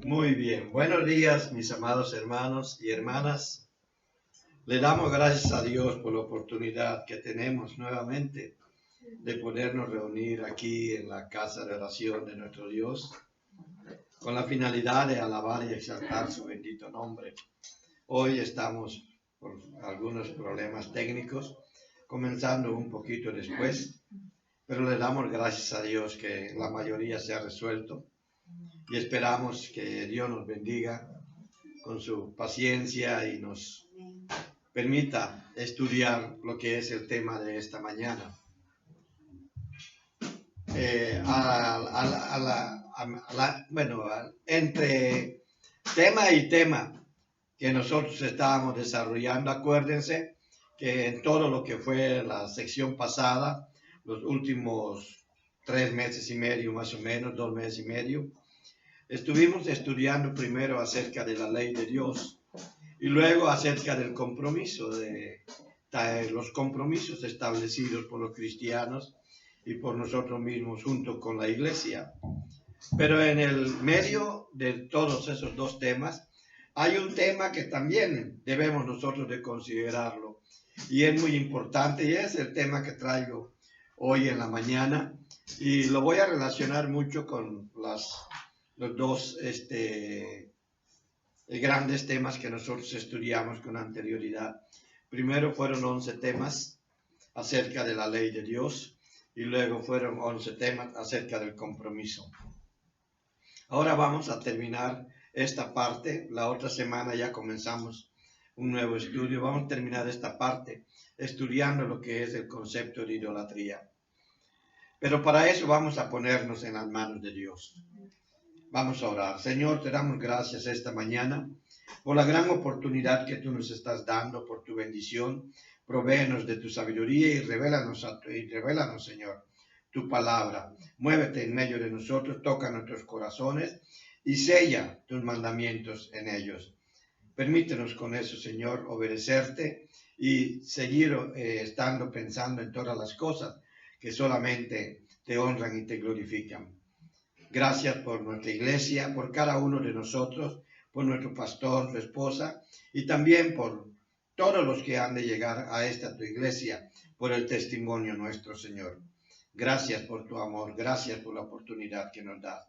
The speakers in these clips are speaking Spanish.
Muy bien, buenos días mis amados hermanos y hermanas. Le damos gracias a Dios por la oportunidad que tenemos nuevamente de podernos reunir aquí en la casa de oración de nuestro Dios con la finalidad de alabar y exaltar su bendito nombre. Hoy estamos por algunos problemas técnicos, comenzando un poquito después, pero le damos gracias a Dios que la mayoría se ha resuelto y esperamos que Dios nos bendiga con su paciencia y nos permita estudiar lo que es el tema de esta mañana. Entre tema y tema que nosotros estábamos desarrollando, acuérdense que en todo lo que fue la sección pasada, los últimos 3 meses y medio, más o menos, 2 meses y medio, estuvimos estudiando primero acerca de la ley de Dios y luego acerca del compromiso, de los compromisos establecidos por los cristianos y por nosotros mismos junto con la iglesia. Pero en el medio de todos esos dos temas, hay un tema que también debemos nosotros de considerarlo y es muy importante y es el tema que traigo hoy en la mañana y lo voy a relacionar mucho con los dos grandes temas que nosotros estudiamos con anterioridad. Primero fueron 11 temas acerca de la ley de Dios y luego fueron 11 temas acerca del compromiso. Ahora vamos a terminar esta parte. La otra semana ya comenzamos un nuevo estudio. Vamos a terminar esta parte estudiando lo que es el concepto de idolatría. Pero para eso vamos a ponernos en las manos de Dios. Vamos a orar. Señor, te damos gracias esta mañana por la gran oportunidad que tú nos estás dando, por tu bendición. Provéenos de tu sabiduría y revélanos, Señor, tu palabra. Muévete en medio de nosotros, toca nuestros corazones y sella tus mandamientos en ellos. Permítenos con eso, Señor, obedecerte y seguir estando pensando en todas las cosas que solamente te honran y te glorifican. Gracias por nuestra iglesia, por cada uno de nosotros, por nuestro pastor, su esposa, y también por todos los que han de llegar a esta tu iglesia, por el testimonio nuestro, Señor. Gracias por tu amor, gracias por la oportunidad que nos das.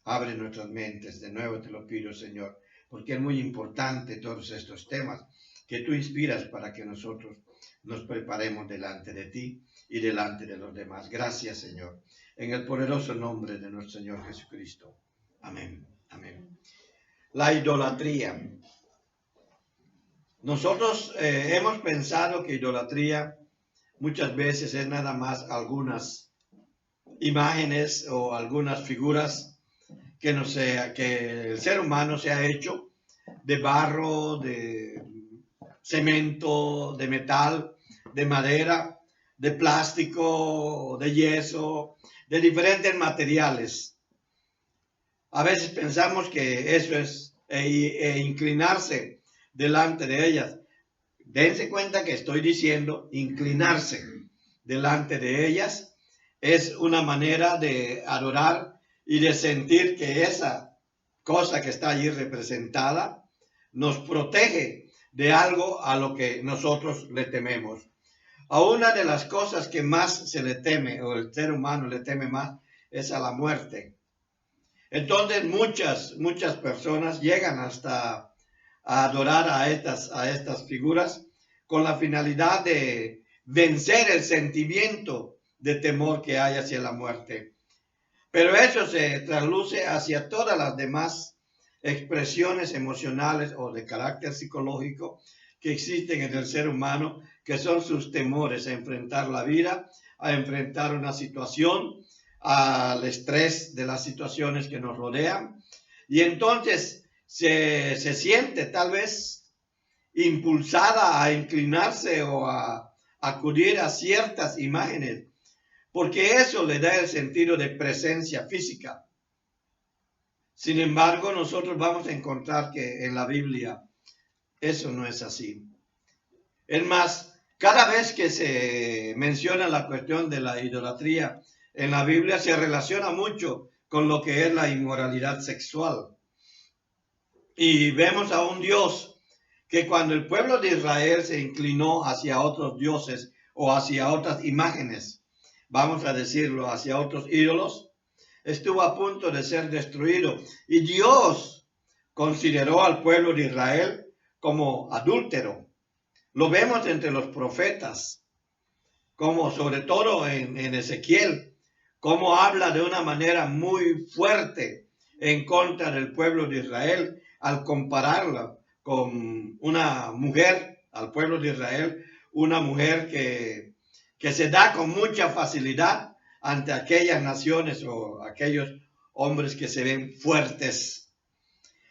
Abre nuestras mentes, de nuevo te lo pido, Señor, porque es muy importante todos estos temas que tú inspiras para que nosotros nos preparemos delante de ti y delante de los demás. Gracias, Señor. En el poderoso nombre de nuestro Señor Jesucristo. Amén. Amén. La idolatría. Nosotros hemos pensado que idolatría muchas veces es nada más algunas imágenes o algunas figuras que el ser humano se ha hecho de barro, de cemento, de metal, de madera, de plástico, de yeso, de diferentes materiales. A veces pensamos que eso es inclinarse delante de ellas. Dense cuenta que estoy diciendo inclinarse delante de ellas es una manera de adorar y de sentir que esa cosa que está allí representada nos protege de algo a lo que nosotros le tememos. A una de las cosas que más se le teme, o el ser humano le teme más, es a la muerte. Entonces muchas personas llegan hasta a adorar a estas figuras con la finalidad de vencer el sentimiento de temor que hay hacia la muerte. Pero eso se trasluce hacia todas las demás expresiones emocionales o de carácter psicológico que existen en el ser humano, que son sus temores a enfrentar la vida, a enfrentar una situación, al estrés de las situaciones que nos rodean. Y entonces se siente tal vez impulsada a inclinarse o a acudir a ciertas imágenes, porque eso le da el sentido de presencia física. Sin embargo, nosotros vamos a encontrar que en la Biblia eso no es así. Es más, cada vez que se menciona la cuestión de la idolatría en la Biblia se relaciona mucho con lo que es la inmoralidad sexual. Y vemos a un Dios que cuando el pueblo de Israel se inclinó hacia otros dioses o hacia otras imágenes, vamos a decirlo, hacia otros ídolos, estuvo a punto de ser destruido. Y Dios consideró al pueblo de Israel como adúltero. Lo vemos entre los profetas, como sobre todo en Ezequiel, como habla de una manera muy fuerte en contra del pueblo de Israel al compararla con una mujer, al pueblo de Israel, una mujer que se da con mucha facilidad ante aquellas naciones o aquellos hombres que se ven fuertes.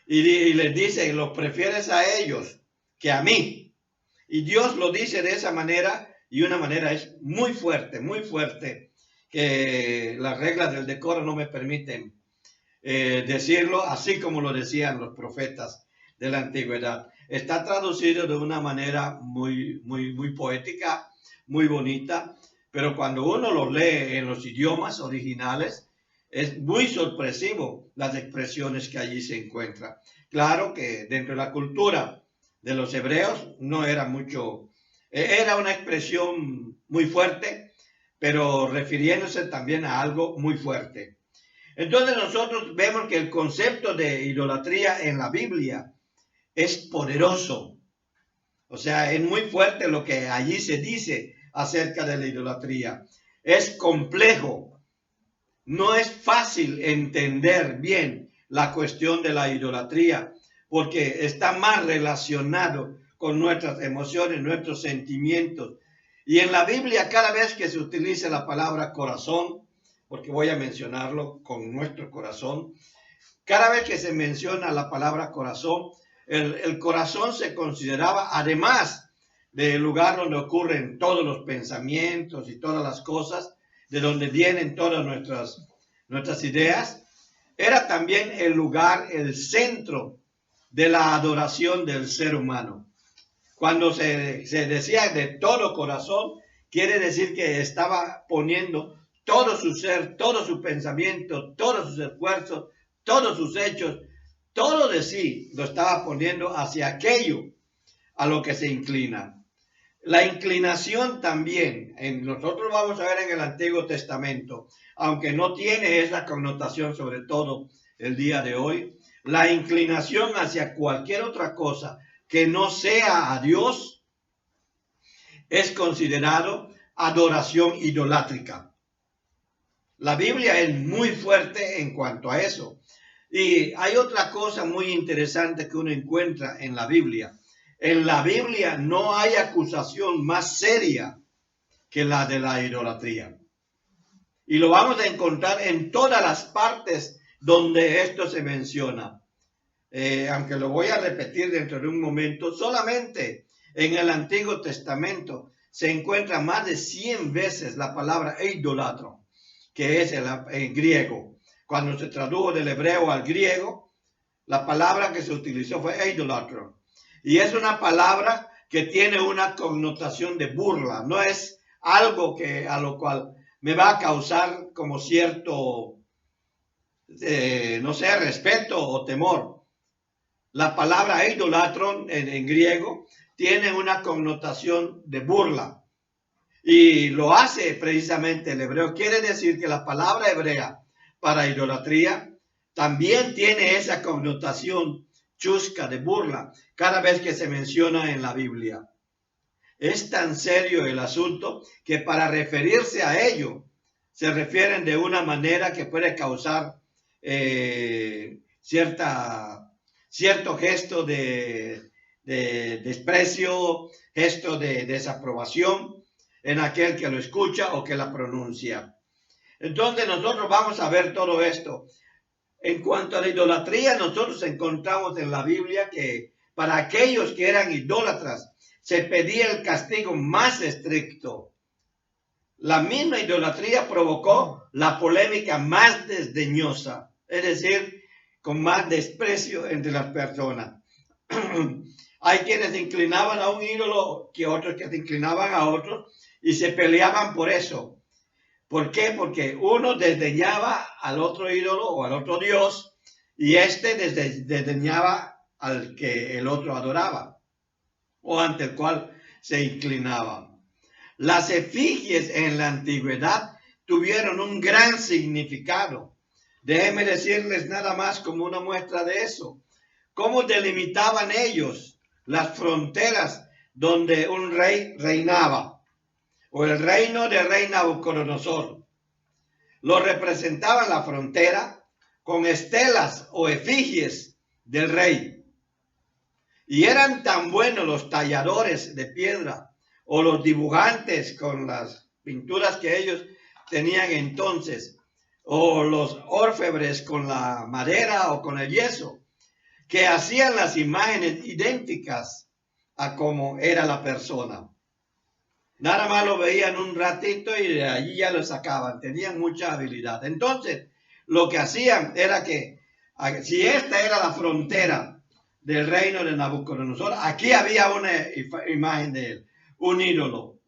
Y les dice, los prefieres a ellos que a mí. Y Dios lo dice de esa manera, y una manera es muy fuerte, que las reglas del decoro no me permiten decirlo, así como lo decían los profetas de la antigüedad. Está traducido de una manera muy poética, muy bonita, pero cuando uno lo lee en los idiomas originales, es muy sorpresivo las expresiones que allí se encuentran. Claro que dentro de la cultura de los hebreos no era mucho, era una expresión muy fuerte, pero refiriéndose también a algo muy fuerte. Entonces nosotros vemos que el concepto de idolatría en la Biblia es poderoso. O sea, es muy fuerte lo que allí se dice acerca de la idolatría. Es complejo. No es fácil entender bien la cuestión de la idolatría porque está más relacionado con nuestras emociones, nuestros sentimientos. Y en la Biblia, cada vez que se utiliza la palabra corazón, porque voy a mencionarlo con nuestro corazón, cada vez que se menciona la palabra corazón, el corazón se consideraba, además del lugar donde ocurren todos los pensamientos y todas las cosas, de donde vienen todas nuestras ideas, era también el lugar, el centro de la adoración del ser humano. Cuando se decía de todo corazón, quiere decir que estaba poniendo todo su ser, todo su pensamiento, todos sus esfuerzos, todos sus hechos, todo de sí lo estaba poniendo hacia aquello a lo que se inclina. La inclinación también, nosotros vamos a ver en el Antiguo Testamento, aunque no tiene esa connotación sobre todo el día de hoy, la inclinación hacia cualquier otra cosa que no sea a Dios es considerado adoración idolátrica. La Biblia es muy fuerte en cuanto a eso. Y hay otra cosa muy interesante que uno encuentra en la Biblia. En la Biblia no hay acusación más seria que la de la idolatría. Y lo vamos a encontrar en todas las partes donde esto se menciona. Aunque lo voy a repetir dentro de un momento, solamente en el Antiguo Testamento se encuentra más de 100 veces la palabra idolatro, que es en griego. Cuando se tradujo del hebreo al griego, la palabra que se utilizó fue idolatro. Y es una palabra que tiene una connotación de burla, no es algo a lo cual me va a causar como cierto, no sé, respeto o temor. La palabra idolatron en griego tiene una connotación de burla y lo hace precisamente el hebreo. Quiere decir que la palabra hebrea para idolatría también tiene esa connotación chusca de burla cada vez que se menciona en la Biblia. Es tan serio el asunto que para referirse a ello se refieren de una manera que puede causar cierto gesto de desprecio, gesto de desaprobación en aquel que lo escucha o que la pronuncia. Entonces nosotros vamos a ver todo esto. En cuanto a la idolatría, nosotros encontramos en la Biblia que para aquellos que eran idólatras se pedía el castigo más estricto. La misma idolatría provocó la polémica más desdeñosa, es decir, con más desprecio entre las personas. Hay quienes se inclinaban a un ídolo que otros que se inclinaban a otros y se peleaban por eso. ¿Por qué? Porque uno desdeñaba al otro ídolo o al otro dios y este desdeñaba al que el otro adoraba o ante el cual se inclinaba. Las efigies en la antigüedad tuvieron un gran significado. Déjenme decirles nada más como una muestra de eso. ¿Cómo delimitaban ellos las fronteras donde un rey reinaba? O el reino de rey Nabucodonosor. Lo representaban la frontera con estelas o efigies del rey. Y eran tan buenos los talladores de piedra o los dibujantes con las pinturas que ellos tenían entonces, o los orfebres con la madera o con el yeso, que hacían las imágenes idénticas a como era la persona. Nada más lo veían un ratito y de allí ya lo sacaban. Tenían mucha habilidad. Entonces, lo que hacían era que, si esta era la frontera del reino de Nabucodonosor, aquí había una imagen de él, un ídolo.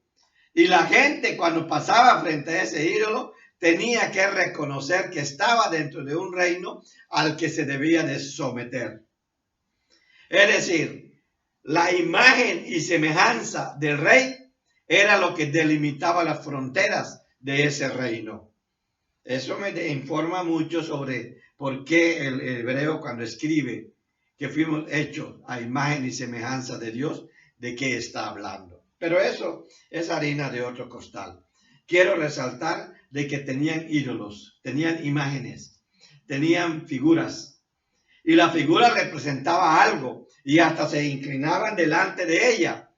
Y la gente, cuando pasaba frente a ese ídolo, tenía que reconocer que estaba dentro de un reino al que se debía de someter. Es decir, la imagen y semejanza del rey era lo que delimitaba las fronteras de ese reino. Eso me informa mucho sobre por qué el hebreo, cuando escribe que fuimos hechos a imagen y semejanza de Dios, de qué está hablando. Pero eso es harina de otro costal. Quiero resaltar de que tenían ídolos, tenían imágenes, tenían figuras. Y la figura representaba algo y hasta se inclinaban delante de ella.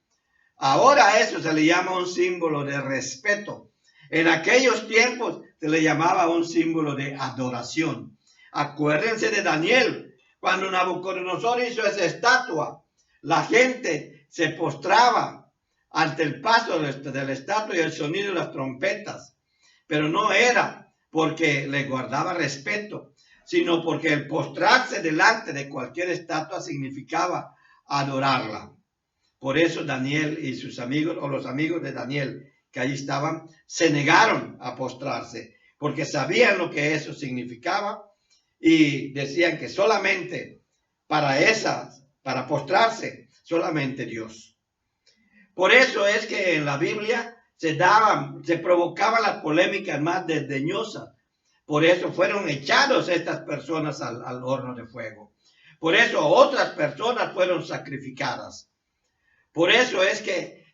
Ahora a eso se le llama un símbolo de respeto. En aquellos tiempos se le llamaba un símbolo de adoración. Acuérdense de Daniel, cuando Nabucodonosor hizo esa estatua, la gente se postraba ante el paso de la estatua y el sonido de las trompetas. Pero no era porque le guardaba respeto, sino porque el postrarse delante de cualquier estatua significaba adorarla. Por eso Daniel y sus amigos, o los amigos de Daniel que allí estaban, se negaron a postrarse, porque sabían lo que eso significaba y decían que solamente para postrarse, solamente Dios. Por eso es que en la Biblia se provocaban las polémicas más desdeñosas. Por eso fueron echados estas personas al horno de fuego. Por eso otras personas fueron sacrificadas. Por eso es que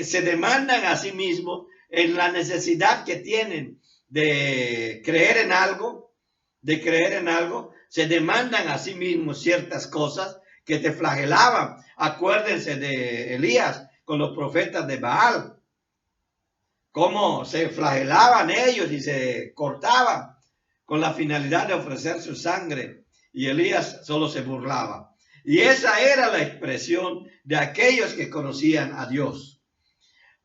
se demandan a sí mismos en la necesidad que tienen de creer en algo, se demandan a sí mismos ciertas cosas que te flagelaban. Acuérdense de Elías con los profetas de Baal, cómo se flagelaban ellos y se cortaban con la finalidad de ofrecer su sangre, y Elías solo se burlaba. Y esa era la expresión de aquellos que conocían a Dios.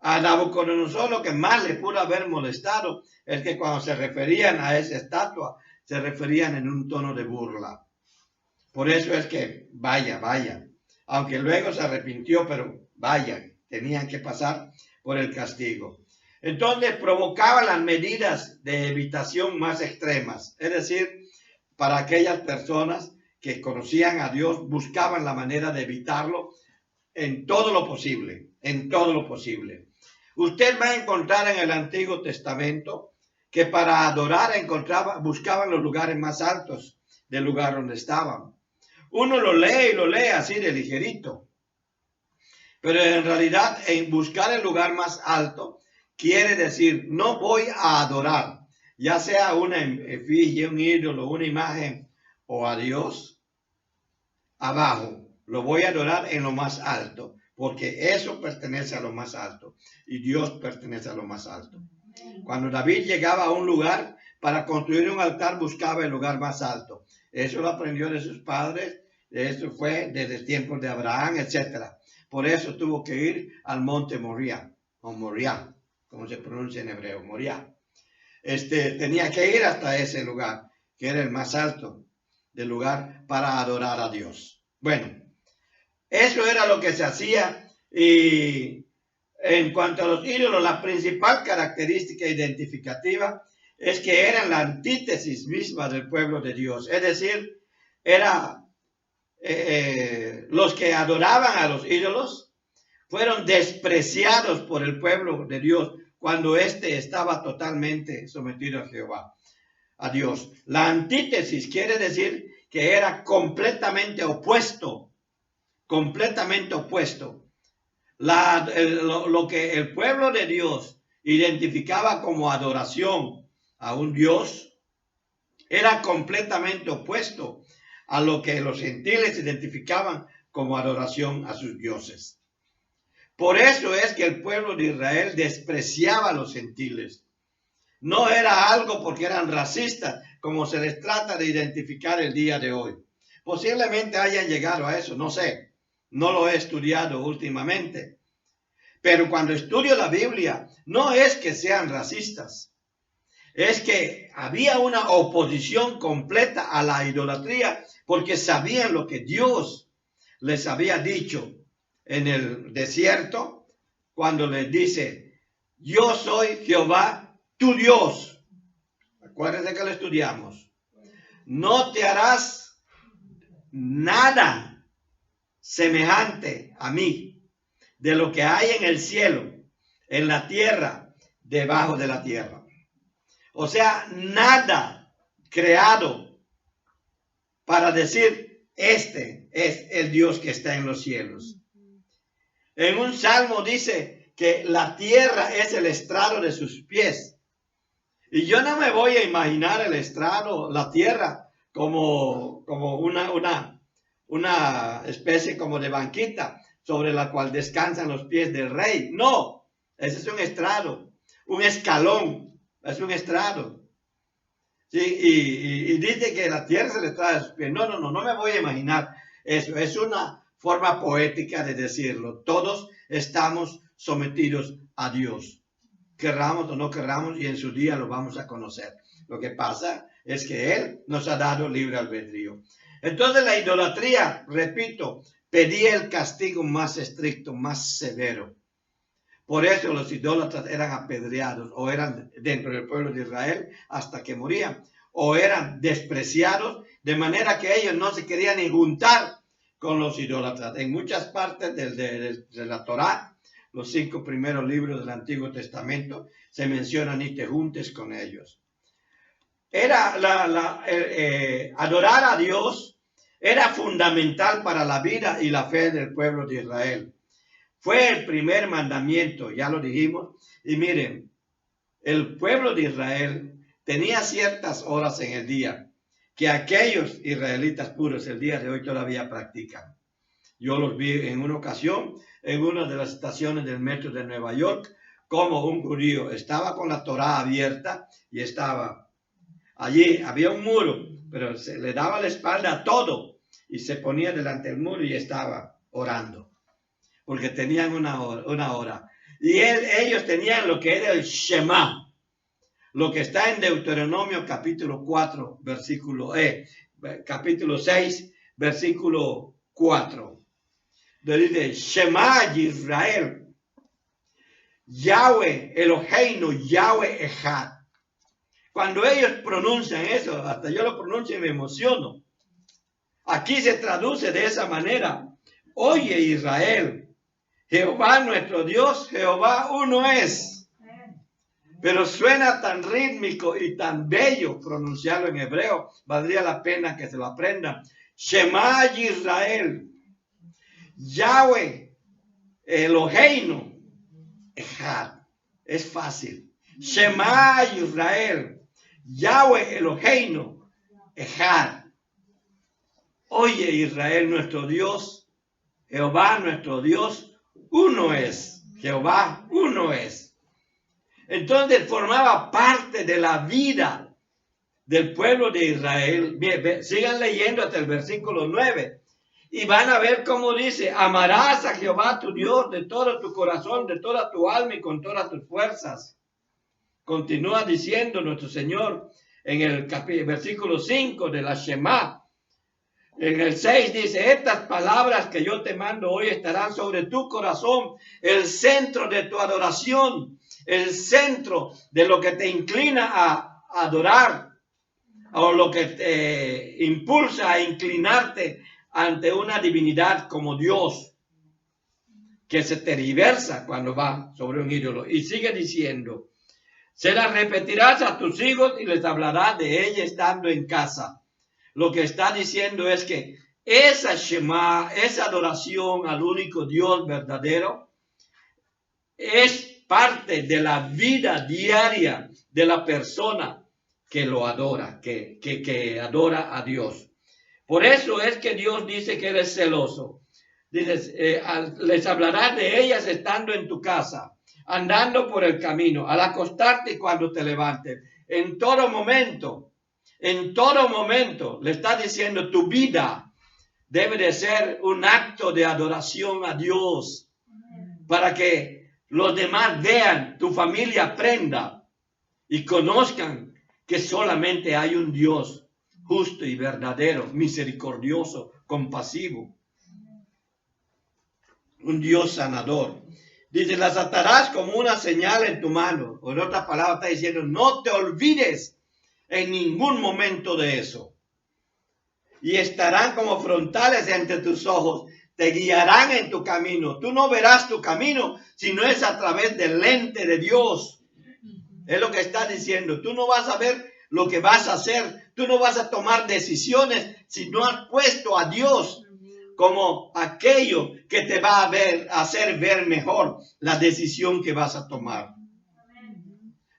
A Nabucodonosor lo que más le pudo haber molestado es que cuando se referían a esa estatua, se referían en un tono de burla. Por eso es que vaya, aunque luego se arrepintió, pero vaya, tenían que pasar por el castigo. Entonces provocaba las medidas de evitación más extremas, es decir, para aquellas personas que conocían a Dios, buscaban la manera de evitarlo en todo lo posible, Usted va a encontrar en el Antiguo Testamento que para adorar buscaban los lugares más altos del lugar donde estaban. Uno lo lee así de ligerito, pero en realidad en buscar el lugar más alto quiere decir no voy a adorar, ya sea una efigie, un ídolo, una imagen o a Dios abajo, lo voy a adorar en lo más alto, porque eso pertenece a lo más alto y Dios pertenece a lo más alto. Cuando David llegaba a un lugar para construir un altar, buscaba el lugar más alto. Eso lo aprendió de sus padres, eso fue desde tiempos de Abraham, etc. Por eso tuvo que ir al monte Moriah, o Moriah, como se pronuncia en hebreo, Moriah. Tenía que ir hasta ese lugar, que era el más alto del lugar, para adorar a Dios. Bueno, eso era lo que se hacía. Y en cuanto a los ídolos, la principal característica identificativa es que eran la antítesis misma del pueblo de Dios. Es decir, era los que adoraban a los ídolos fueron despreciados por el pueblo de Dios cuando éste estaba totalmente sometido a Jehová, a Dios. La antítesis quiere decir que era completamente opuesto, completamente opuesto. Lo que el pueblo de Dios identificaba como adoración a un Dios era completamente opuesto a lo que los gentiles identificaban como adoración a sus dioses. Por eso es que el pueblo de Israel despreciaba a los gentiles. No era algo porque eran racistas, como se les trata de identificar el día de hoy. Posiblemente hayan llegado a eso, no sé. No lo he estudiado últimamente. Pero cuando estudio la Biblia, no es que sean racistas. Es que había una oposición completa a la idolatría porque sabían lo que Dios les había dicho en el desierto cuando les dice: yo soy Jehová tu Dios. Acuérdense que lo estudiamos. No te harás nada semejante a mí de lo que hay en el cielo, en la tierra, debajo de la tierra. O sea, nada creado para decir, este es el Dios que está en los cielos. En un salmo dice que la tierra es el estrado de sus pies. Y yo no me voy a imaginar el estrado, la tierra, como una especie como de banquita sobre la cual descansan los pies del rey. No, ese es un estrado, un escalón, es un estrado. Sí, y dice que la tierra es el estrado de sus pies. No me voy a imaginar eso. Es una forma poética de decirlo. Todos estamos sometidos a Dios, querramos o no querramos, y en su día lo vamos a conocer. Lo que pasa es que Él nos ha dado libre albedrío. Entonces la idolatría, repito, pedía el castigo más estricto, más severo. Por eso los idólatras eran apedreados, o eran dentro del pueblo de Israel hasta que morían, o eran despreciados, de manera que ellos no se querían ni juntar con los idólatras. En muchas partes de la Torá, los 5 primeros libros del Antiguo Testamento, se menciona: ni te juntes con ellos. Era adorar a Dios era fundamental para la vida y la fe del pueblo de Israel. Fue el primer mandamiento, ya lo dijimos. Y miren, el pueblo de Israel tenía ciertas horas en el día que aquellos israelitas puros el día de hoy todavía practican. Yo los vi en una ocasión en una de las estaciones del metro de Nueva York, como un judío estaba con la Torá abierta y estaba allí. Había un muro, pero se le daba la espalda a todo y se ponía delante del muro y estaba orando, porque tenían una hora. Y ellos tenían lo que era el Shema, lo que está en Deuteronomio capítulo 4, capítulo 6, versículo 4. Dice: Shema Israel, Yahweh Eloheinu, Yahweh Echad. Cuando ellos pronuncian eso, hasta yo lo pronuncio y me emociono. Aquí se traduce de esa manera: oye Israel, Jehová nuestro Dios, Jehová uno es. Pero suena tan rítmico y tan bello pronunciarlo en hebreo, valdría la pena que se lo aprendan. Shema Israel, Yahweh Eloheinu Echad. Es fácil. Shema Israel, Yahweh Eloheinu Echad. Oye Israel, nuestro Dios, Jehová nuestro Dios, uno es. Jehová uno es. Entonces formaba parte de la vida del pueblo de Israel. Bien, sigan leyendo hasta el versículo 9 y van a ver cómo dice: amarás a Jehová tu Dios de todo tu corazón, de toda tu alma y con todas tus fuerzas. Continúa diciendo nuestro Señor en el versículo 5 de la Shema. En el 6 dice: estas palabras que yo te mando hoy estarán sobre tu corazón, el centro de tu adoración, el centro de lo que te inclina a adorar, o lo que te impulsa a inclinarte ante una divinidad como Dios, que se tergiversa cuando va sobre un ídolo. Y sigue diciendo, se la repetirás a tus hijos y les hablarás de ella estando en casa. Lo que está diciendo es que esa Shema, esa adoración al único Dios verdadero, es parte de la vida diaria de la persona que lo adora, que adora a Dios. Por eso es que Dios dice que eres celoso. Dices, les hablarás de ellas estando en tu casa, andando por el camino, al acostarte y cuando te levantes. En todo momento le está diciendo, tu vida debe de ser un acto de adoración a Dios, para que los demás vean, tu familia aprenda y conozcan que solamente hay un Dios justo y verdadero, misericordioso, compasivo. Un Dios sanador. Dice, las atarás como una señal en tu mano. O en otras palabras está diciendo, no te olvides en ningún momento de eso. Y estarán como frontales entre tus ojos. Te guiarán en tu camino. Tú no verás tu camino si no es a través del lente de Dios. Es lo que está diciendo. Tú no vas a ver lo que vas a hacer. Tú no vas a tomar decisiones si no has puesto a Dios como aquello que te va a hacer ver mejor la decisión que vas a tomar.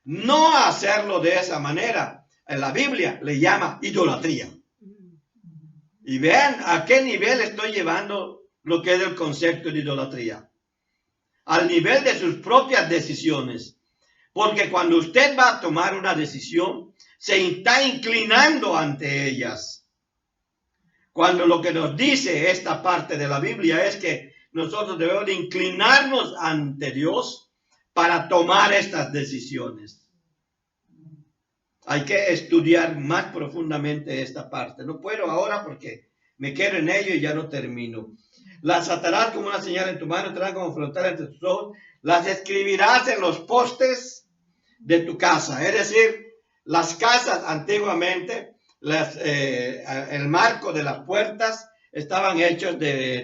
No hacerlo de esa manera, en la Biblia le llama idolatría. Y vean a qué nivel estoy llevando lo que es el concepto de idolatría. Al nivel de sus propias decisiones. Porque cuando usted va a tomar una decisión, se está inclinando ante ellas. Cuando lo que nos dice esta parte de la Biblia es que nosotros debemos de inclinarnos ante Dios para tomar estas decisiones. Hay que estudiar más profundamente esta parte. No puedo ahora porque me quedo en ello y ya no termino. Las atarás como una señal en tu mano, estarán como frontal entre tus ojos. Las escribirás en los postes de tu casa. Es decir, las casas antiguamente, el marco de las puertas estaban hechos de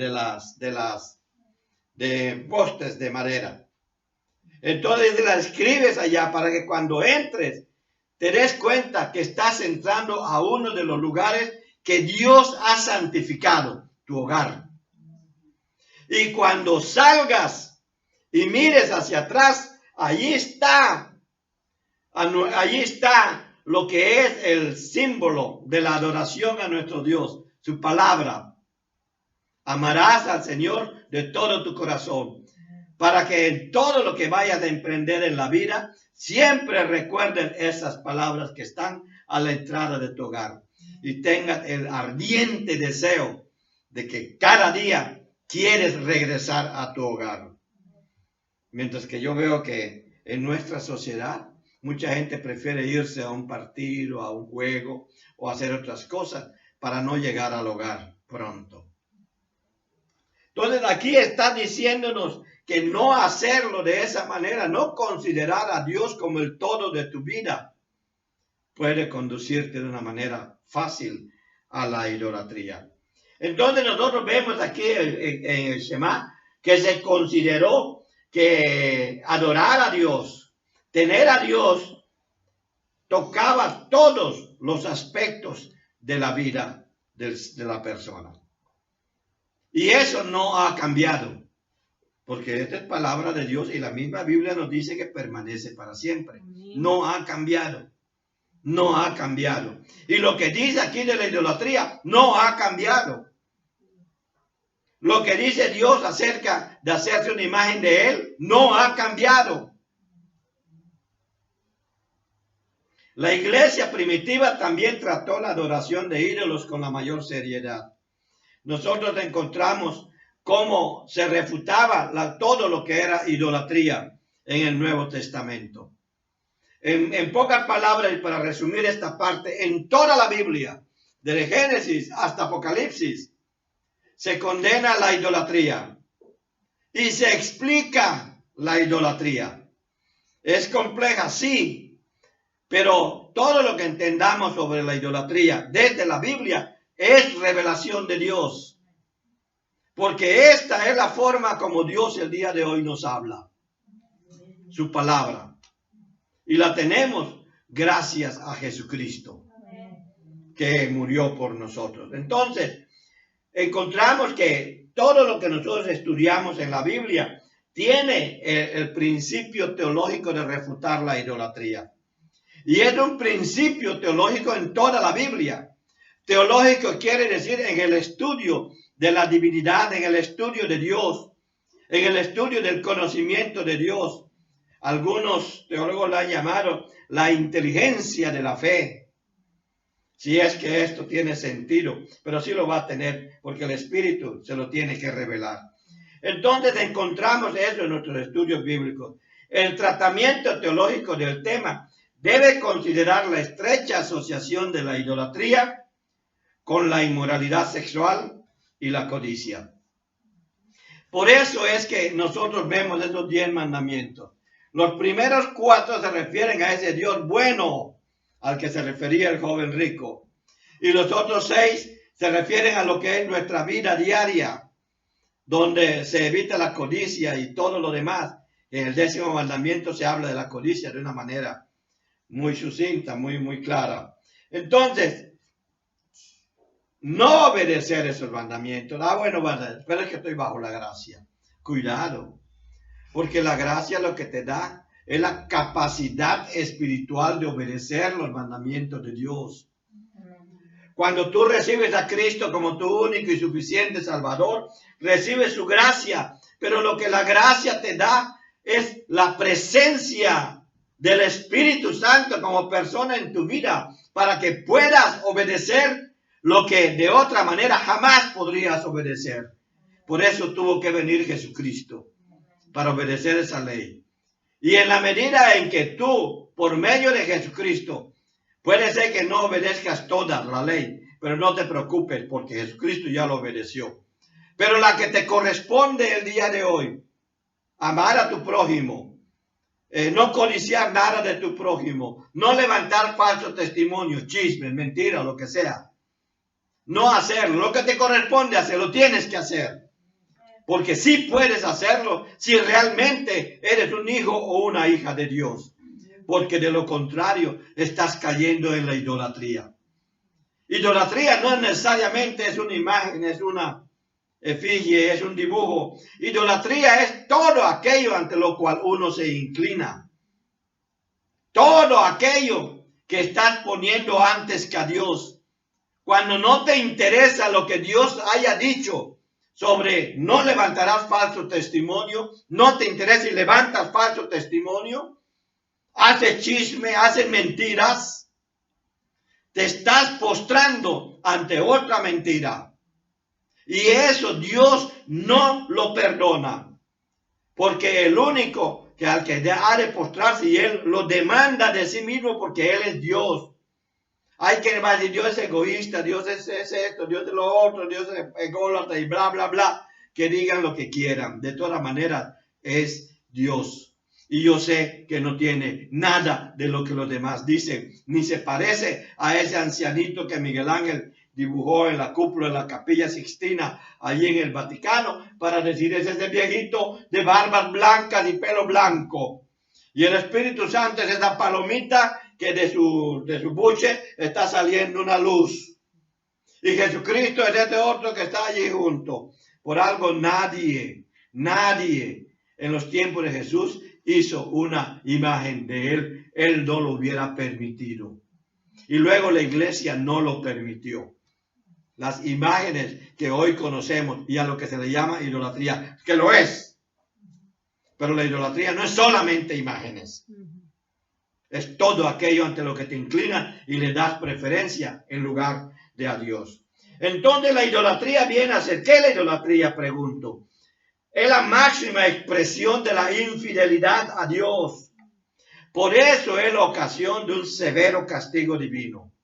postes de madera. Entonces las escribes allá para que cuando entres te des cuenta que estás entrando a uno de los lugares que Dios ha santificado, tu hogar. Y cuando salgas y mires hacia atrás, allí está lo que es el símbolo de la adoración a nuestro Dios, su palabra. Amarás al Señor de todo tu corazón, para que en todo lo que vayas a emprender en la vida, siempre recuerden esas palabras que están a la entrada de tu hogar y tengas el ardiente deseo de que cada día quieres regresar a tu hogar. Mientras que yo veo que en nuestra sociedad mucha gente prefiere irse a un partido, a un juego o hacer otras cosas para no llegar al hogar pronto. Entonces aquí está diciéndonos que no hacerlo de esa manera, no considerar a Dios como el todo de tu vida, puede conducirte de una manera fácil a la idolatría. Entonces nosotros vemos aquí en el Shema que se consideró que adorar a Dios, tener a Dios, tocaba todos los aspectos de la vida de la persona. Y eso no ha cambiado, porque esta es palabra de Dios y la misma Biblia nos dice que permanece para siempre. No ha cambiado, no ha cambiado. Y lo que dice aquí de la idolatría no ha cambiado. Lo que dice Dios acerca de hacerse una imagen de Él no ha cambiado. La iglesia primitiva también trató la adoración de ídolos con la mayor seriedad. Nosotros encontramos cómo se refutaba todo lo que era idolatría en el Nuevo Testamento. En pocas palabras, y para resumir esta parte, en toda la Biblia, desde Génesis hasta Apocalipsis, se condena la idolatría y se explica la idolatría. Es compleja, sí, pero todo lo que entendamos sobre la idolatría desde la Biblia es revelación de Dios. Porque esta es la forma como Dios el día de hoy nos habla. Su palabra. Y la tenemos gracias a Jesucristo, que murió por nosotros. Entonces, encontramos que todo lo que nosotros estudiamos en la Biblia tiene el principio teológico de refutar la idolatría. Y es un principio teológico en toda la Biblia. Teológico quiere decir en el estudio de la divinidad, en el estudio de Dios, en el estudio del conocimiento de Dios. Algunos teólogos la han llamado la inteligencia de la fe. Si es que esto tiene sentido, pero sí lo va a tener porque el Espíritu se lo tiene que revelar. Entonces encontramos eso en nuestros estudios bíblicos. El tratamiento teológico del tema debe considerar la estrecha asociación de la idolatría con la inmoralidad sexual y la codicia. Por eso es que nosotros vemos esos 10 mandamientos. Los primeros 4 se refieren a ese Dios bueno al que se refería el joven rico. Y los otros 6 se refieren a lo que es nuestra vida diaria, donde se evita la codicia y todo lo demás. En el 10º mandamiento se habla de la codicia de una manera muy sucinta, muy clara. Entonces, no obedecer esos mandamientos. Bueno, pero es que estoy bajo la gracia. Cuidado, porque la gracia lo que te da es la capacidad espiritual de obedecer los mandamientos de Dios. Cuando tú recibes a Cristo como tu único y suficiente Salvador, recibes su gracia, pero lo que la gracia te da es la presencia del Espíritu Santo como persona en tu vida para que puedas obedecer lo que de otra manera jamás podrías obedecer. Por eso tuvo que venir Jesucristo, para obedecer esa ley. Y en la medida en que tú, por medio de Jesucristo, puede ser que no obedezcas toda la ley, pero no te preocupes porque Jesucristo ya lo obedeció. Pero la que te corresponde el día de hoy, amar a tu prójimo, no codiciar nada de tu prójimo, no levantar falso testimonio, chismes, mentiras, lo que sea. No hacerlo, lo que te corresponde hacer, lo tienes que hacer. Porque sí puedes hacerlo si realmente eres un hijo o una hija de Dios. Porque de lo contrario estás cayendo en la idolatría. Idolatría no necesariamente es una imagen, es una efigie, es un dibujo. Idolatría es todo aquello ante lo cual uno se inclina. Todo aquello que estás poniendo antes que a Dios. Cuando no te interesa lo que Dios haya dicho sobre no levantarás falso testimonio, no te interesa y levantas falso testimonio, haces chisme, haces mentiras, te estás postrando ante otra mentira. Y eso Dios no lo perdona. Porque el único que al que ha de postrarse y Él lo demanda de sí mismo porque Él es Dios. Hay quien va a decir, Dios es egoísta, Dios es esto, Dios es lo otro, Dios es ególatra y bla, bla, bla. Que digan lo que quieran. De todas maneras, es Dios. Y yo sé que no tiene nada de lo que los demás dicen. Ni se parece a ese ancianito que Miguel Ángel dibujó en la cúpula de la Capilla Sixtina, allí en el Vaticano, para decir, ese es ese viejito de barbas blancas y pelo blanco. Y el Espíritu Santo es esa palomita que de su buche está saliendo una luz. Y Jesucristo es este otro que está allí junto. Por algo nadie en los tiempos de Jesús hizo una imagen de Él. Él no lo hubiera permitido. Y luego la iglesia no lo permitió. Las imágenes que hoy conocemos y a lo que se le llama idolatría, que lo es. Pero la idolatría no es solamente imágenes. Es todo aquello ante lo que te inclinas y le das preferencia en lugar de a Dios. Entonces la idolatría viene a ser, ¿qué es la idolatría? Pregunto. Es la máxima expresión de la infidelidad a Dios. Por eso es la ocasión de un severo castigo divino.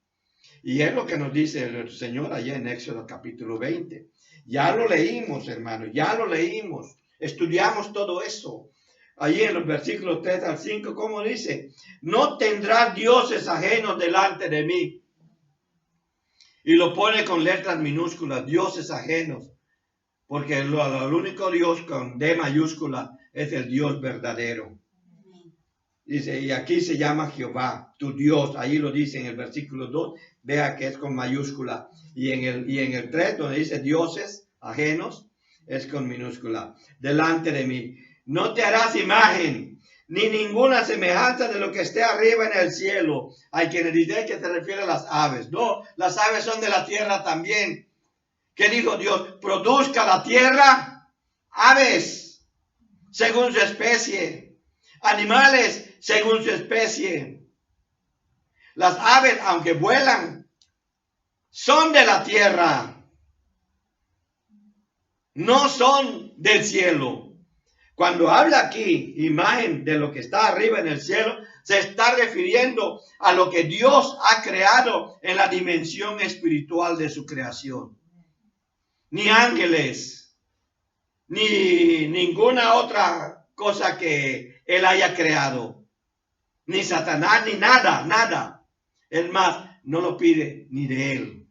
Y es lo que nos dice el Señor allá en Éxodo capítulo 20. Ya lo leímos, hermanos, ya lo leímos. Estudiamos todo eso. Allí en los versículos 3 al 5, ¿cómo dice? No tendrás dioses ajenos delante de mí. Y lo pone con letras minúsculas, dioses ajenos. porque el único Dios con D mayúscula es el Dios verdadero. Dice, y aquí se llama Jehová, tu Dios. Ahí lo dice en el versículo 2. Vea que es con mayúscula. Y en el 3, donde dice dioses ajenos, es con minúscula. Delante de mí. No te harás imagen, ni ninguna semejanza de lo que esté arriba en el cielo. Hay quienes dicen que se refiere a las aves. No, las aves son de la tierra también. ¿Qué dijo Dios? Produzca la tierra aves según su especie, animales según su especie. Las aves, aunque vuelan, son de la tierra, no son del cielo. Cuando habla aquí, imagen de lo que está arriba en el cielo, se está refiriendo a lo que Dios ha creado en la dimensión espiritual de su creación. Ni ángeles, ni ninguna otra cosa que Él haya creado. Ni Satanás, ni nada. Es más, no lo pide ni de Él.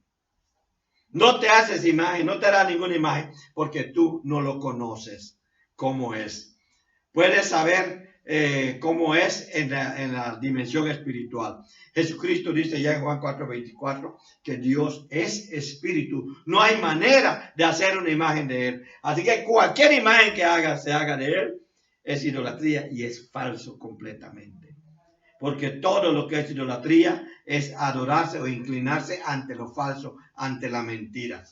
No te haces imagen, no te harás ninguna imagen, porque tú no lo conoces cómo es. Puedes saber cómo es en la dimensión espiritual. Jesucristo dice ya en Juan 4:24 que Dios es espíritu. No hay manera de hacer una imagen de Él. Así que cualquier imagen que se haga de Él es idolatría y es falso completamente. Porque todo lo que es idolatría es adorarse o inclinarse ante lo falso, ante la mentira.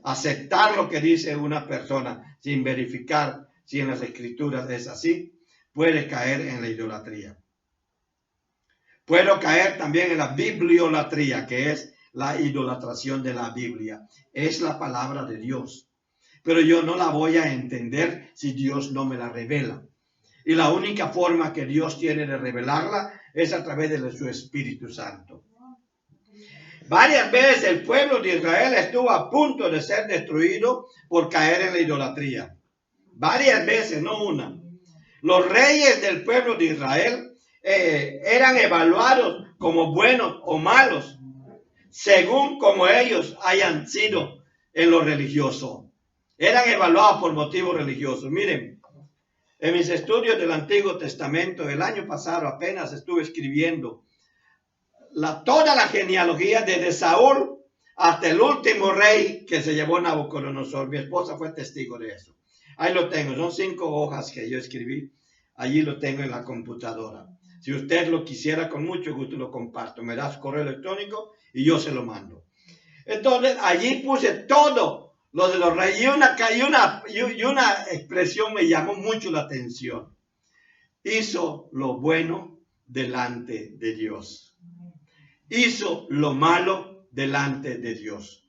Aceptar lo que dice una persona sin verificar si en las escrituras es así, puede caer en la idolatría. Puedo caer también en la bibliolatría, que es la idolatración de la Biblia. Es la palabra de Dios. Pero yo no la voy a entender si Dios no me la revela. Y la única forma que Dios tiene de revelarla es a través de su Espíritu Santo. Varias veces el pueblo de Israel estuvo a punto de ser destruido por caer en la idolatría. Varias veces, no una. Los reyes del pueblo de Israel eran evaluados como buenos o malos, según como ellos hayan sido en lo religioso. Eran evaluados por motivos religiosos. Miren, en mis estudios del Antiguo Testamento, el año pasado apenas estuve escribiendo toda la genealogía desde Saúl hasta el último rey que se llevó Nabucodonosor. Mi esposa fue testigo de eso. Ahí lo tengo, son 5 hojas que yo escribí. Allí lo tengo en la computadora. Si usted lo quisiera, con mucho gusto lo comparto. Me da su correo electrónico y yo se lo mando. Entonces, allí puse todo lo de los reyes. Y una expresión me llamó mucho la atención. Hizo lo bueno delante de Dios. Hizo lo malo delante de Dios.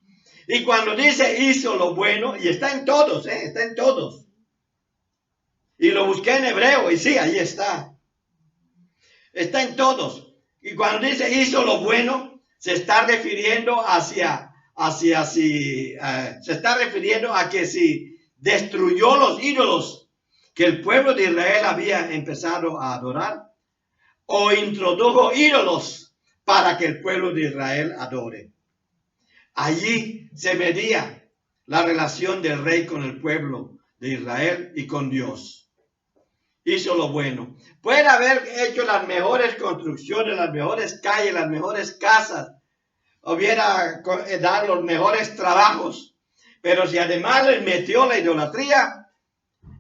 Y cuando dice hizo lo bueno, y está en todos, está en todos. Y lo busqué en hebreo, y sí, ahí está. Está en todos. Y cuando dice hizo lo bueno, se está refiriendo se está refiriendo a que si destruyó los ídolos que el pueblo de Israel había empezado a adorar, o introdujo ídolos para que el pueblo de Israel adore. Allí se medía la relación del rey con el pueblo de Israel y con Dios. Hizo lo bueno. Puede haber hecho las mejores construcciones, las mejores calles, las mejores casas, hubiera dado los mejores trabajos, pero si además le metió la idolatría,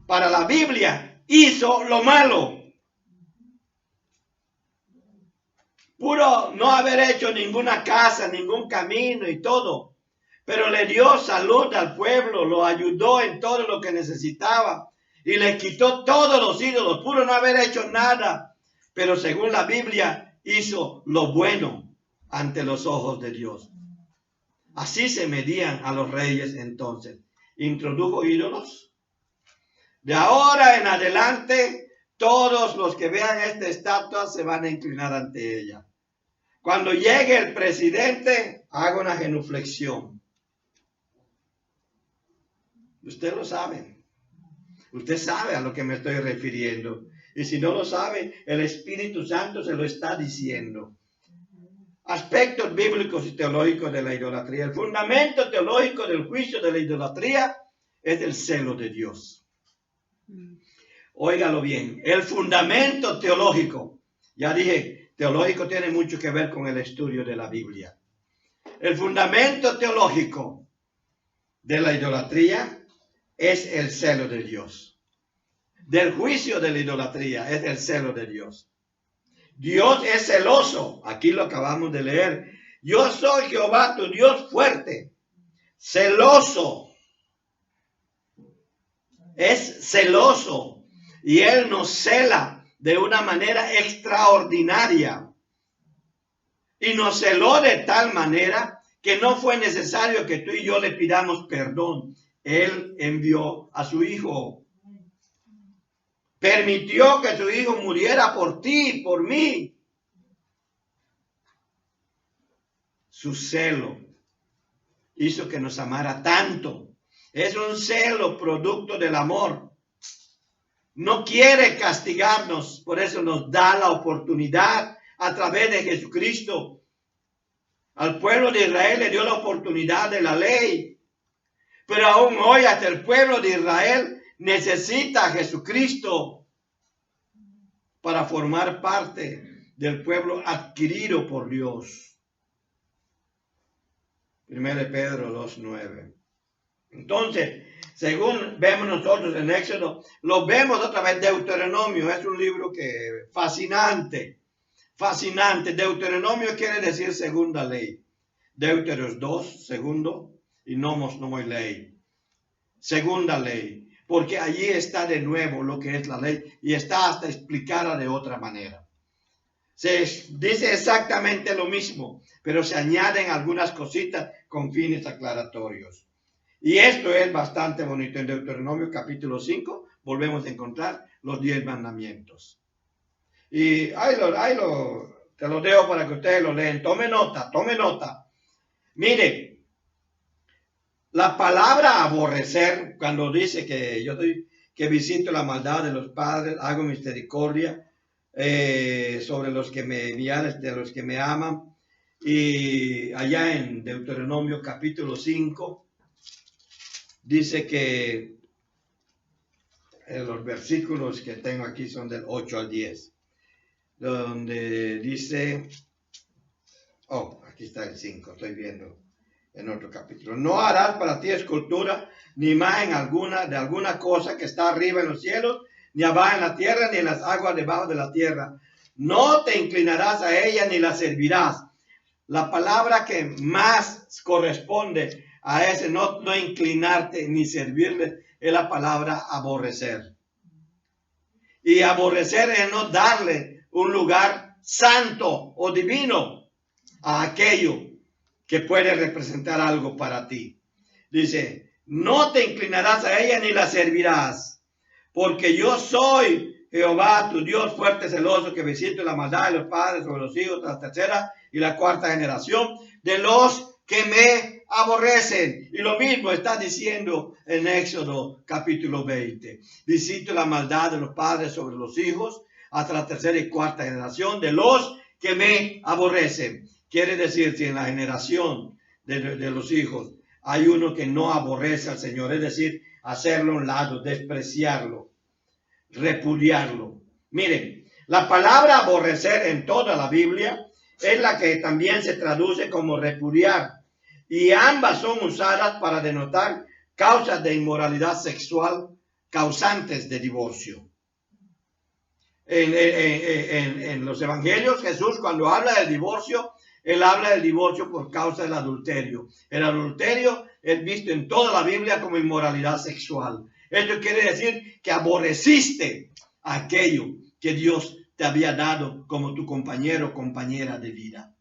para la Biblia hizo lo malo. Pudo no haber hecho ninguna casa, ningún camino y todo, pero le dio salud al pueblo, lo ayudó en todo lo que necesitaba y le quitó todos los ídolos. Pudo no haber hecho nada, pero según la Biblia hizo lo bueno ante los ojos de Dios. Así se medían a los reyes entonces. ¿Introdujo ídolos? De ahora en adelante, todos los que vean esta estatua se van a inclinar ante ella. Cuando llegue el presidente, haga una genuflexión. Usted lo sabe. Usted sabe a lo que me estoy refiriendo. Y si no lo sabe, el Espíritu Santo se lo está diciendo. Aspectos bíblicos y teológicos de la idolatría. El fundamento teológico del juicio de la idolatría es el celo de Dios. Óigalo bien, el fundamento teológico, ya dije, teológico tiene mucho que ver con el estudio de la Biblia. El fundamento teológico de la idolatría es el celo de Dios. Del juicio de la idolatría es el celo de Dios. Dios es celoso. Aquí lo acabamos de leer. Yo soy Jehová, tu Dios fuerte, celoso. Es celoso. Y Él nos cela de una manera extraordinaria. Y nos celó de tal manera que no fue necesario que tú y yo le pidamos perdón. Él envió a su Hijo. Permitió que su Hijo muriera por ti, por mí. Su celo hizo que nos amara tanto. Es un celo producto del amor. No quiere castigarnos, por eso nos da la oportunidad a través de Jesucristo. Al pueblo de Israel le dio la oportunidad de la ley, pero aún hoy hasta el pueblo de Israel necesita a Jesucristo para formar parte del pueblo adquirido por Dios. 1 Pedro 2:9. Entonces, según vemos nosotros en Éxodo, lo vemos otra vez. Deuteronomio es un libro que fascinante, fascinante. Deuteronomio quiere decir segunda ley. Deuteros 2, segundo, y nomos ley. Segunda ley, porque allí está de nuevo lo que es la ley y está hasta explicada de otra manera. Se dice exactamente lo mismo, pero se añaden algunas cositas con fines aclaratorios. Y esto es bastante bonito. En Deuteronomio capítulo 5 volvemos a encontrar los 10 mandamientos. Y te lo dejo para que ustedes lo leen. Tome nota, tome nota. Mire, la palabra aborrecer, cuando dice que yo que visito la maldad de los padres, hago misericordia sobre los que me envían, de los que me aman. Y allá en Deuteronomio capítulo 5, dice que los versículos que tengo aquí son del 8 al 10, donde dice, aquí está el 5, estoy viendo en otro capítulo. No harás para ti escultura, ni imagen alguna de alguna cosa que está arriba en los cielos, ni abajo en la tierra, ni en las aguas debajo de la tierra. No te inclinarás a ella, ni la servirás. La palabra que más corresponde a ese no inclinarte ni servirle es la palabra aborrecer. Y aborrecer es no darle un lugar santo o divino a aquello que puede representar algo para ti. Dice, no te inclinarás a ella ni la servirás, porque yo soy Jehová, tu Dios fuerte, celoso, que visito la maldad de los padres sobre los hijos, la tercera y la cuarta generación de los que me aborrecen. Y lo mismo está diciendo en Éxodo capítulo 20. Visito la maldad de los padres sobre los hijos hasta la tercera y cuarta generación de los que me aborrecen. Quiere decir, si en la generación de los hijos hay uno que no aborrece al Señor, es decir, hacerlo a un lado, despreciarlo, repudiarlo. Miren, la palabra aborrecer en toda la Biblia es la que también se traduce como repudiar, y ambas son usadas para denotar causas de inmoralidad sexual causantes de divorcio. En los evangelios, Jesús, cuando habla del divorcio, él habla del divorcio por causa del adulterio. El adulterio es visto en toda la Biblia como inmoralidad sexual. Esto quiere decir que aborreciste aquello que Dios te había dado como tu compañero o compañera de vida.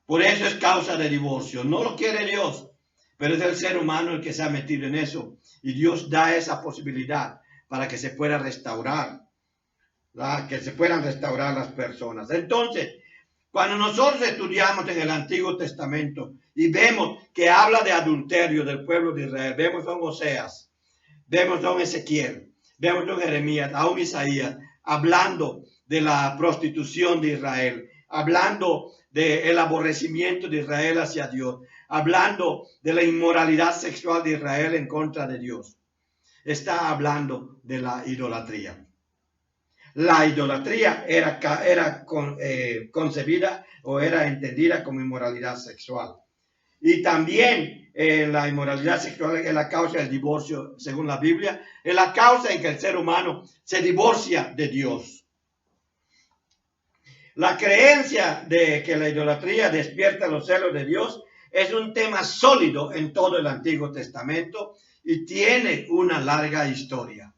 Por eso es causa de divorcio. No lo quiere Dios, pero es el ser humano el que se ha metido en eso. Y Dios da esa posibilidad para que se pueda restaurar, ¿verdad? Que se puedan restaurar las personas. Entonces, cuando nosotros estudiamos en el Antiguo Testamento y vemos que habla de adulterio del pueblo de Israel, vemos a Oseas, vemos a Ezequiel, vemos a Jeremías, a Isaías, hablando de la prostitución de Israel, hablando del aborrecimiento de Israel hacia Dios, hablando de la inmoralidad sexual de Israel en contra de Dios. Está hablando de la idolatría. La idolatría era concebida o era entendida como inmoralidad sexual. Y también la inmoralidad sexual es la causa del divorcio, según la Biblia. Es la causa en que el ser humano se divorcia de Dios. La creencia de que la idolatría despierta los celos de Dios es un tema sólido en todo el Antiguo Testamento y tiene una larga historia.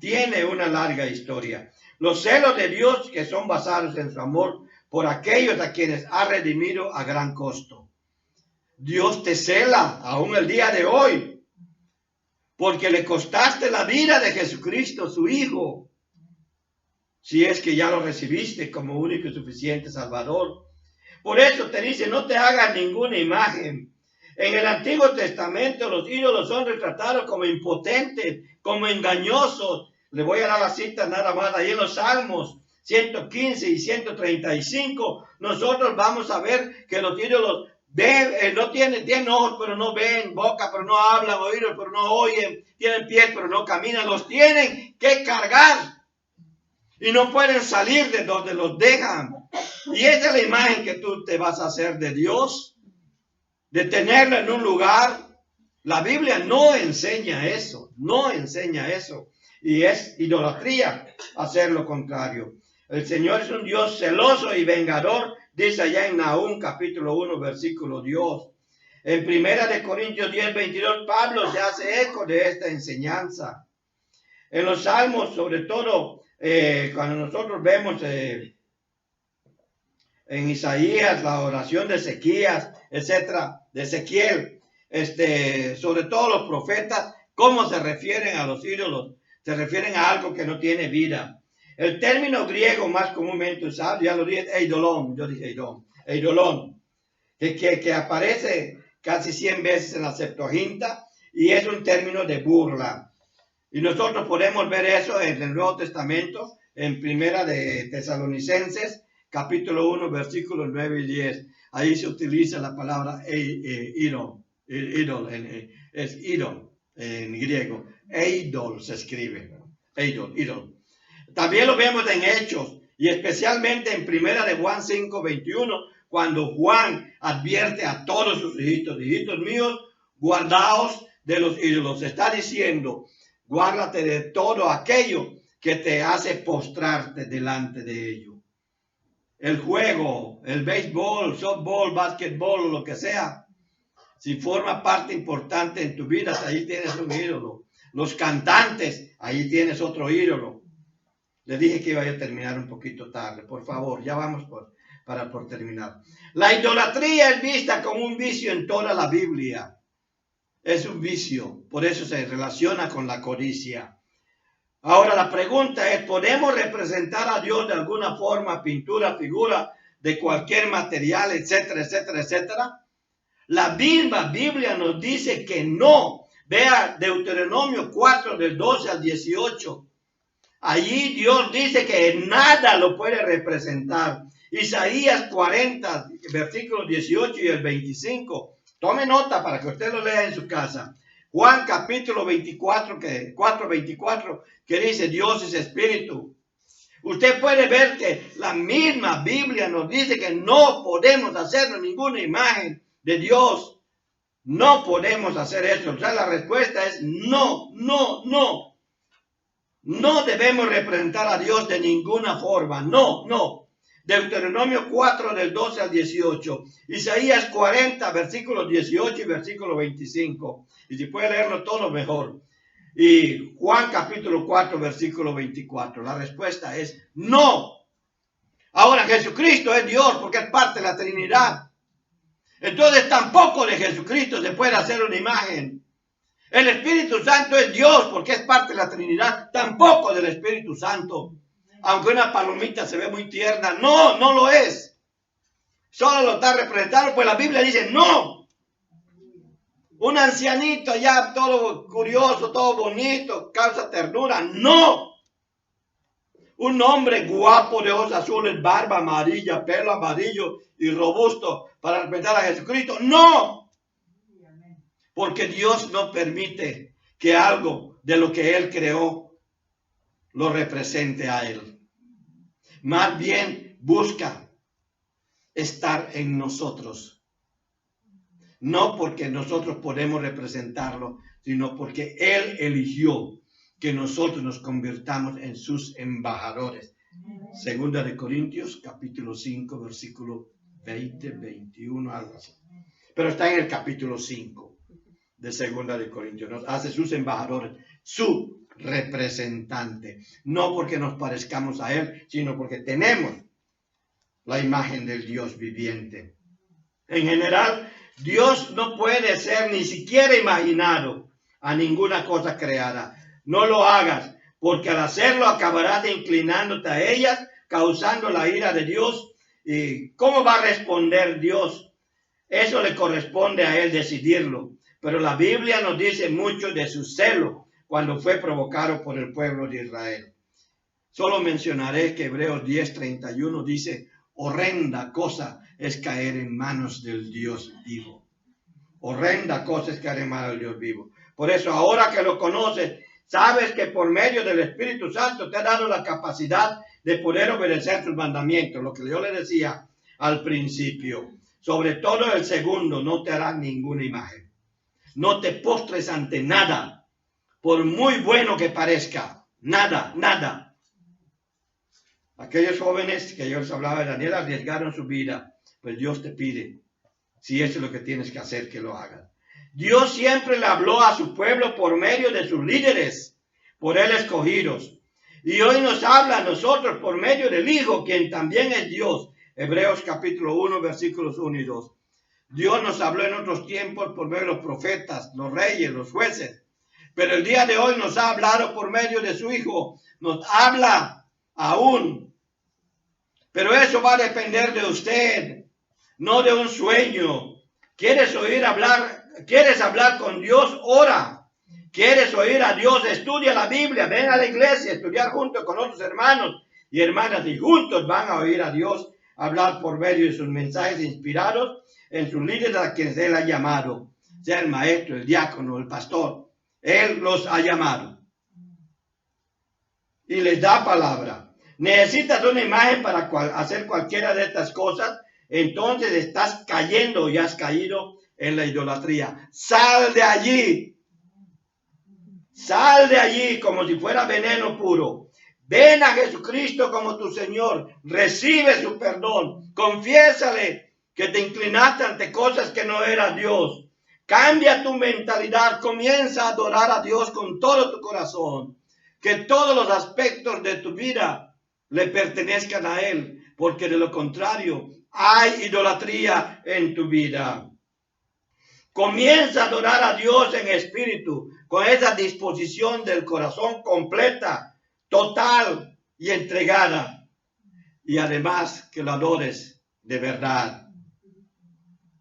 Tiene una larga historia. Los celos de Dios que son basados en su amor por aquellos a quienes ha redimido a gran costo. Dios te cela aún el día de hoy porque le costaste la vida de Jesucristo, su Hijo. Si es que ya lo recibiste como único y suficiente Salvador. Por eso te dice, no te hagas ninguna imagen. En el Antiguo Testamento los ídolos son retratados como impotentes, como engañosos. Le voy a dar la cita nada más. Ahí en los Salmos 115 y 135, nosotros vamos a ver que los ídolos no tienen ojos pero no ven, boca pero no hablan, oídos pero no oyen, tienen pies pero no caminan. Los tienen que cargar. Y no pueden salir de donde los dejan. Y esa es la imagen que tú te vas a hacer de Dios. De tenerlo en un lugar. La Biblia no enseña eso. No enseña eso. Y es idolatría hacer lo contrario. El Señor es un Dios celoso y vengador. Dice allá en Nahum capítulo 1 versículo 2. En 1 Corintios 10, 22 Pablo se hace eco de esta enseñanza. En los Salmos sobre todo. Cuando nosotros vemos en Isaías la oración de Ezequías, etcétera, de Ezequiel, sobre todo los profetas, cómo se refieren a los ídolos, se refieren a algo que no tiene vida. El término griego más comúnmente usado, ya lo dije, eidolon, yo dije eidolon, que aparece casi 100 veces en la Septuaginta y es un término de burla. Y nosotros podemos ver eso en el Nuevo Testamento, en Primera de Tesalonicenses, capítulo 1, versículos 9 y 10. Ahí se utiliza la palabra idol, es idol en griego. Eidol se escribe, idol. También lo vemos en Hechos, y especialmente en Primera de Juan 5, 21, cuando Juan advierte a todos sus hijitos, hijitos míos, guardaos de los ídolos. Está diciendo, guárdate de todo aquello que te hace postrarte delante de ello. El juego, el béisbol, softball, básquetbol, lo que sea, si forma parte importante en tu vida, ahí tienes un ídolo. Los cantantes, ahí tienes otro ídolo. Le dije que iba a terminar un poquito tarde. Por favor, ya vamos por terminar. La idolatría es vista como un vicio en toda la Biblia. Es un vicio, por eso se relaciona con la codicia. Ahora la pregunta es, ¿podemos representar a Dios de alguna forma, pintura, figura, de cualquier material, etcétera, etcétera, etcétera? La misma Biblia nos dice que no. Vea Deuteronomio 4 del 12 al 18. Allí Dios dice que nada lo puede representar. Isaías 40, versículos 18 y el 25. Tome nota para que usted lo lea en su casa. Juan capítulo 24, 4:24, que dice Dios es espíritu. Usted puede ver que la misma Biblia nos dice que no podemos hacer ninguna imagen de Dios. No podemos hacer eso. O sea, la respuesta es no, no, no. No debemos representar a Dios de ninguna forma. No, no. Deuteronomio 4 del 12 al 18. Isaías 40 versículos 18 y versículo 25. Y si puede leerlo todo mejor. Y Juan capítulo 4 versículo 24. La respuesta es no. Ahora Jesucristo es Dios porque es parte de la Trinidad. Entonces tampoco de Jesucristo se puede hacer una imagen. El Espíritu Santo es Dios porque es parte de la Trinidad. Tampoco del Espíritu Santo. Aunque una palomita se ve muy tierna. No, no lo es. Solo lo está representando, pues la Biblia dice no. Un ancianito ya todo curioso, todo bonito, causa ternura. No. Un hombre guapo de ojos azules, barba amarilla, pelo amarillo y robusto. para representar a Jesucristo. No, porque Dios no permite que algo de lo que Él creó lo represente a Él. Más bien busca estar en nosotros. No porque nosotros podemos representarlo, sino porque Él eligió que nosotros nos convirtamos en sus embajadores. Segunda de Corintios, capítulo 5, versículo 20, 21, algo así. Pero está en el capítulo 5 de Segunda de Corintios. Nos hace sus embajadores, su representante. No porque nos parezcamos a Él, sino porque tenemos la imagen del Dios viviente. En general, Dios no puede ser ni siquiera imaginado a ninguna cosa creada. No lo hagas, porque al hacerlo acabarás inclinándote a ellas, causando la ira de Dios. ¿Y cómo va a responder Dios? Eso le corresponde a Él decidirlo. Pero la Biblia nos dice mucho de su celo cuando fue provocado por el pueblo de Israel. Solo mencionaré que Hebreos 10:31 dice: horrenda cosa es caer en manos del Dios vivo. Horrenda cosa es caer en manos del Dios vivo. Por eso, ahora que lo conoces, sabes que por medio del Espíritu Santo te ha dado la capacidad de poder obedecer sus mandamientos. Lo que yo le decía al principio. Sobre todo el segundo, no te harás ninguna imagen. No te postres ante nada, por muy bueno que parezca. Nada, nada. Aquellos jóvenes que yo les hablaba de Daniel arriesgaron su vida. Pues Dios te pide, si eso es lo que tienes que hacer, que lo hagas. Dios siempre le habló a su pueblo por medio de sus líderes, por Él escogidos. Y hoy nos habla a nosotros por medio del Hijo, quien también es Dios. Hebreos capítulo 1, versículos 1 y 2. Dios nos habló en otros tiempos por medio de los profetas, los reyes, los jueces. Pero el día de hoy nos ha hablado por medio de su Hijo. Nos habla aún. Pero eso va a depender de usted, no de un sueño. ¿Quieres oír hablar? ¿Quieres hablar con Dios? Ora. ¿Quieres oír a Dios? Estudia la Biblia. Ven a la iglesia a estudiar junto con otros hermanos y hermanas. Y juntos van a oír a Dios hablar por medio de sus mensajes inspirados en sus líderes a quienes Él ha llamado. Sea el maestro, el diácono, el pastor. Él los ha llamado. Y les da palabra. Necesitas una imagen para hacer cualquiera de estas cosas. Entonces estás cayendo y has caído en la idolatría. Sal de allí. Sal de allí como si fuera veneno puro. Ven a Jesucristo como tu Señor. Recibe su perdón. Confiésale que te inclinaste ante cosas que no era Dios. Cambia tu mentalidad. Comienza a adorar a Dios con todo tu corazón. Que todos los aspectos de tu vida le pertenezcan a Él. Porque de lo contrario, hay idolatría en tu vida. Comienza a adorar a Dios en espíritu, con esa disposición del corazón completa, total y entregada. Y además que lo adores de verdad.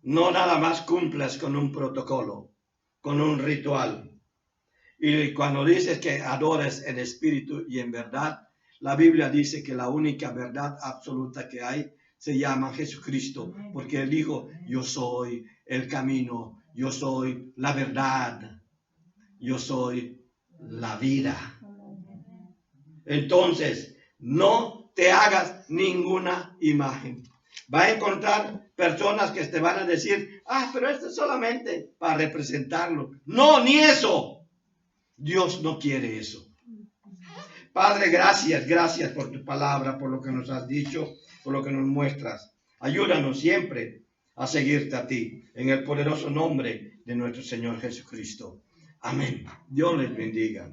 No nada más cumplas con un protocolo, con un ritual. Y cuando dices que adores en espíritu y en verdad, la Biblia dice que la única verdad absoluta que hay se llama Jesucristo, porque Él dijo: yo soy el camino, yo soy la verdad, yo soy la vida. Entonces, no te hagas ninguna imagen. Va a encontrar personas que te van a decir: pero esto es solamente para representarlo. No, ni eso. Dios no quiere eso. Padre, gracias por tu palabra, por lo que nos has dicho, por lo que nos muestras. Ayúdanos siempre a seguirte a ti, en el poderoso nombre de nuestro Señor Jesucristo. Amén. Dios les bendiga.